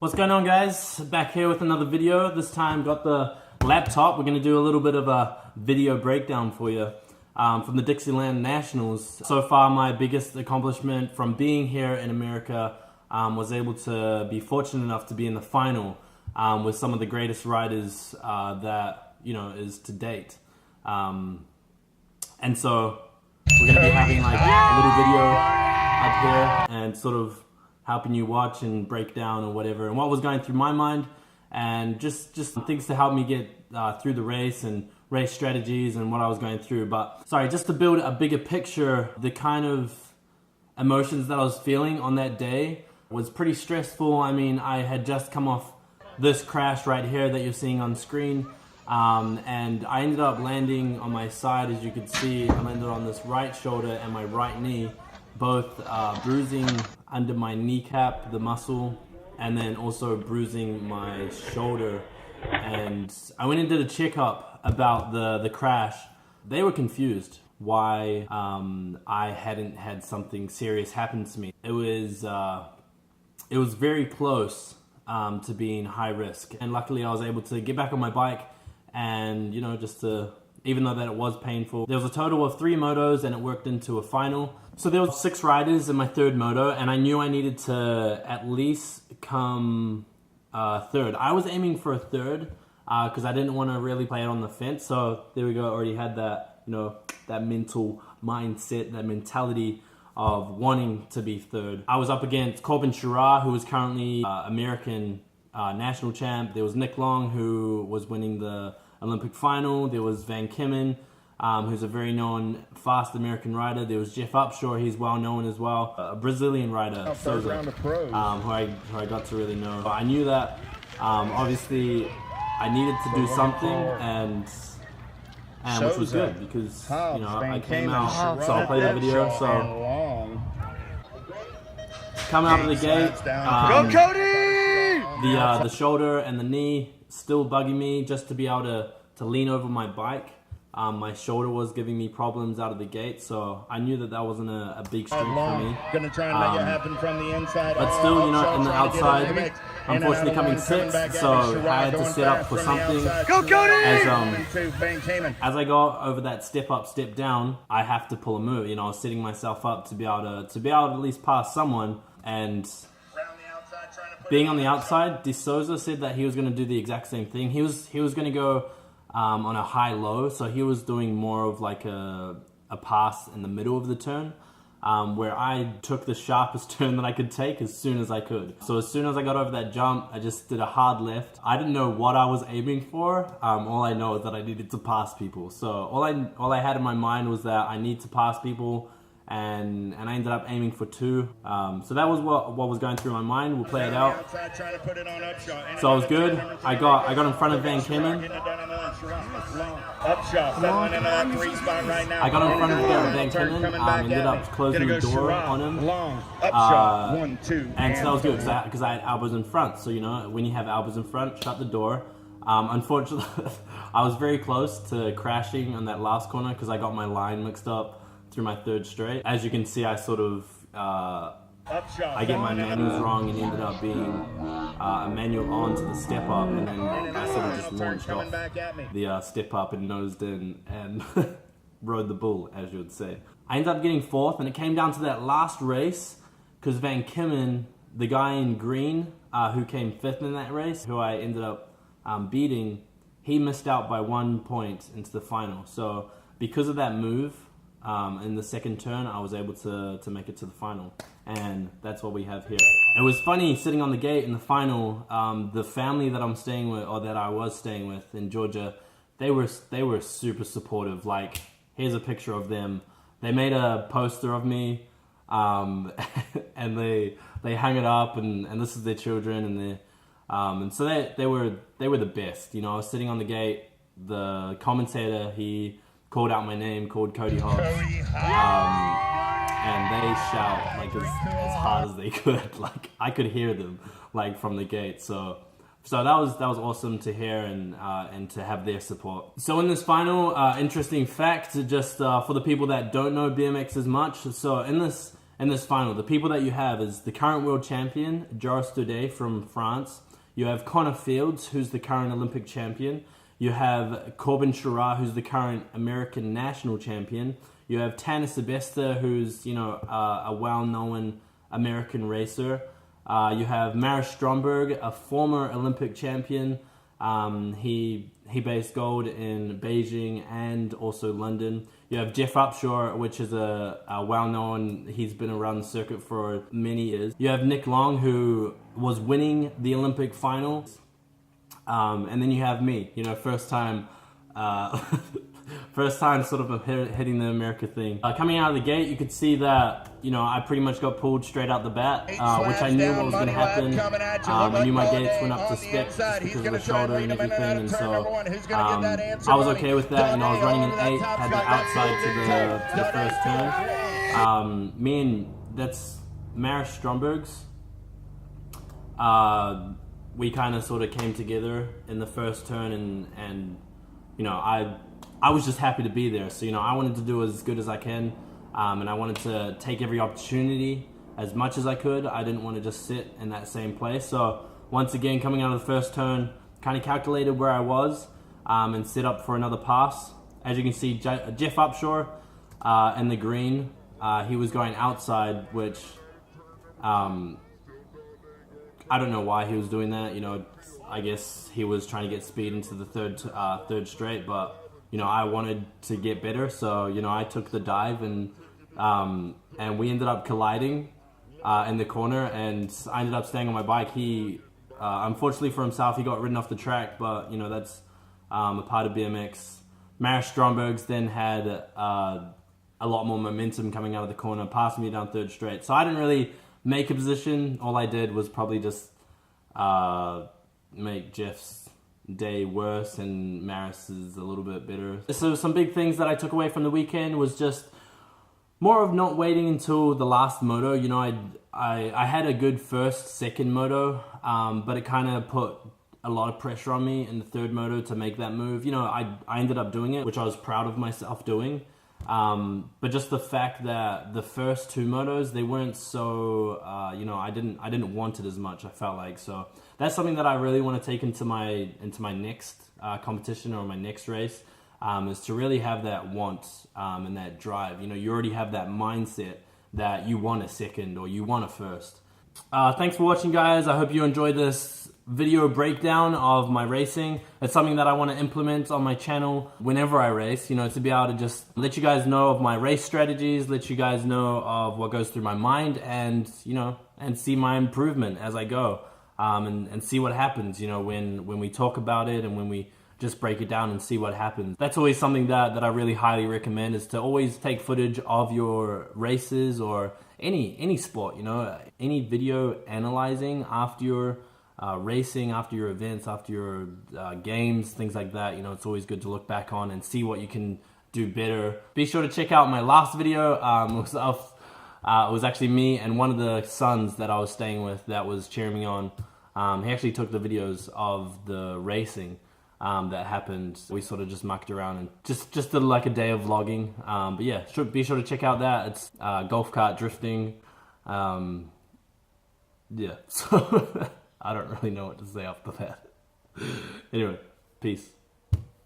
What's going on, guys? Back here with another video. This time got the laptop. We're going to do a little bit of a video breakdown for you from the Dixieland Nationals. So far, my biggest accomplishment from being here in America was able to be fortunate enough to be in the final with some of the greatest riders that is to date. And so we're going to be having like a little video up here and sort of helping you watch and break down or whatever, and what was going through my mind, and just things to help me get through the race and race strategies and what I was going through. But sorry, just to build a bigger picture, the kind of emotions that I was feeling on that day was pretty stressful. I mean, I had just come off this crash right here that you're seeing on screen, and I ended up landing on my side. As you can see, I landed on this right shoulder and my right knee, both bruising under my kneecap, the muscle, and then also bruising my shoulder. And I went and did a checkup about the crash. They were confused why I hadn't had something serious happen to me. It was very close to being high risk, and luckily I was able to get back on my bike and just to, even though that it was painful. There was a total of 3 motos and it worked into a final. So there was 6 riders in my third moto, and I knew I needed to at least come third. I was aiming for a third because I didn't want to really play it on the fence. So there we go, already had that, that mental mindset, that mentality of wanting to be third. I was up against Corbin Chirard, who was currently American national champ. There was Nick Long, who was winning the Olympic final. There was Van Kimmen, who's a very known fast American rider. There was Jeff Upshaw, he's well known as well, a Brazilian rider, Souza, who I got to really know. I knew that obviously I needed to do something, and which was good because I came out. So I'll play the video. So come out of the gate, go Cody! The shoulder and the knee still bugging me just to be able to lean over my bike. My shoulder was giving me problems out of the gate, so I knew that wasn't a big strength for me. Gonna try and make it happen from the inside. But still, in the outside, unfortunately coming 6th, so I had to set up for something. Go Cody! As I go over that step up, step down, I have to pull a move. I was setting myself up to be able to at least pass someone. And being on the outside, De Souza said that he was going to do the exact same thing. He was going to go on a high-low, so he was doing more of like a pass in the middle of the turn, where I took the sharpest turn that I could take as soon as I could. So as soon as I got over that jump, I just did a hard left. I didn't know what I was aiming for. All I know is that I needed to pass people. So all I had in my mind was that I need to pass people, and I ended up aiming for 2. So that was what was going through my mind. We'll play it out. So I was good. I got in front of Van Kimmen. I got in front of Van Kimmen. Ended up closing the door on him. And so that was good because I had elbows in front. So when you have elbows in front, shut the door. Unfortunately, I was very close to crashing on that last corner because I got my line mixed up through my 3rd straight. As you can see, I sort of I get my manuals wrong and ended up being a manual on to the step up, and then I sort of just launched off the step up and nosed in and rode the bull, as you would say. I ended up getting 4th, and it came down to that last race because Van Kimmen, the guy in green who came 5th in that race, who I ended up beating, he missed out by 1 point into the final. So because of that move, in the 2nd turn, I was able to make it to the final, and that's what we have here. It was funny sitting on the gate in the final. The family that I'm staying with, or that I was staying with in Georgia, they were super supportive. Like, here's a picture of them. They made a poster of me, and they hung it up, and this is their children, and so they were the best. I was sitting on the gate. The commentator, he called out my name, called Cody Hobbs, and they shout like as hard as they could. Like, I could hear them like from the gate. So that was awesome to hear and to have their support. So in this final, interesting fact, just for the people that don't know BMX as much. So in in this final, the people that you have is the current world champion, Joris Daudet from France. You have Connor Fields, who's the current Olympic champion. You have Corbin Chirard, who's the current American national champion. You have Tanner Sebesta, who's, you know, a well-known American racer. You have Maris Stromberg, a former Olympic champion. He based gold in Beijing and also London. You have Jeff Upshur, which is a well-known, he's been around the circuit for many years. You have Nick Long, who was winning the Olympic finals. And then you have me, you know, first time sort of hitting the America thing. Coming out of the gate, you could see that, you know, I pretty much got pulled straight out the bat, which I knew what was going to happen. I knew my gates went up to spec just because of the shoulder and everything, and so I was okay with that. You know, I was running an 8, had the outside to the first turn. Me and that's Maris Stromberg's. We kind of sort of came together in the first turn, and you know, I was just happy to be there. So, you know, I wanted to do as good as I can, and I wanted to take every opportunity as much as I could. I didn't want to just sit in that same place. So once again, coming out of the first turn, kind of calculated where I was and set up for another pass. As you can see, Jeff Upshur in the green, he was going outside, which I don't know why he was doing that. You know, I guess he was trying to get speed into the third straight, but you know, I wanted to get better, so you know, I took the dive, and we ended up colliding in the corner, and I ended up staying on my bike. He, unfortunately for himself, he got ridden off the track, but you know, that's a part of BMX. Maris Stromberg's then had a lot more momentum coming out of the corner, passing me down third straight. So I didn't really make a position. All I did was probably just make Jeff's day worse and Maris is a little bit better. So some big things that I took away from the weekend was just more of not waiting until the last moto. You know, I had a good second moto, but it kind of put a lot of pressure on me in the third moto to make that move. You know, I ended up doing it, which I was proud of myself doing. But just the fact that the first 2 motos, they weren't so, you know, I didn't want it as much, I felt like. So that's something that I really want to take into my next competition or my next race, is to really have that want and that drive. You know, you already have that mindset that you want a second or you want a first. Thanks for watching, guys. I hope you enjoyed this video breakdown of my racing. It's something that I want to implement on my channel whenever I race, you know, to be able to just let you guys know of my race strategies, let you guys know of what goes through my mind, and you know, and see my improvement as I go, and see what happens, you know, when we talk about it and when we just break it down and see what happens. That's always something that I really highly recommend, is to always take footage of your races or any sport, you know, any video analyzing after your racing, after your events, after your games, things like that. You know, it's always good to look back on and see what you can do better. Be sure to check out my last video. It was actually me and one of the sons that I was staying with that was cheering me on. He actually took the videos of the racing that happened. We sort of just mucked around and just did like a day of vlogging. But yeah, be sure to check out that. It's golf cart drifting. Yeah, so I don't really know what to say off the bat. Anyway, peace.